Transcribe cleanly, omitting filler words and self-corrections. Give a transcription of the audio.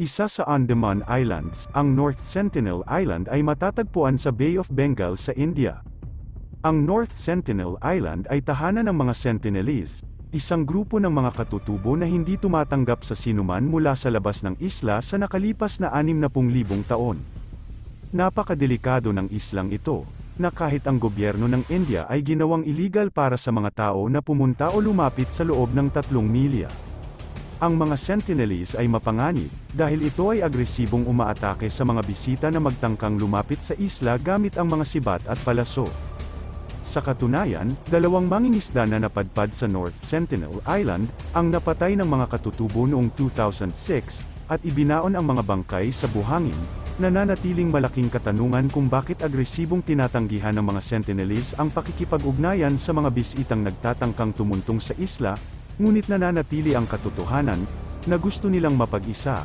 Isa sa Andaman Islands, ang North Sentinel Island ay matatagpuan sa Bay of Bengal sa India. Ang North Sentinel Island ay tahanan ng mga Sentinelese, isang grupo ng mga katutubo na hindi tumatanggap sa sinuman mula sa labas ng isla sa nakalipas na 60,000 taon. Napakadelikado ng islang ito, na kahit ang gobyerno ng India ay ginawang illegal para sa mga tao na pumunta o lumapit sa loob ng 3 milya. Ang mga Sentinelese ay mapanganib, dahil ito ay agresibong umaatake sa mga bisita na magtangkang lumapit sa isla gamit ang mga sibat at palaso. Sa katunayan, 2 mangingisda na napadpad sa North Sentinel Island, ang napatay ng mga katutubo noong 2006, at ibinaon ang mga bangkay sa buhangin. Nananatiling malaking katanungan kung bakit agresibong tinatanggihan ng mga Sentinelese ang pakikipag-ugnayan sa mga bisitang nagtatangkang tumuntong sa isla, ngunit nananatili ang katotohanan, na gusto nilang mapag-isa,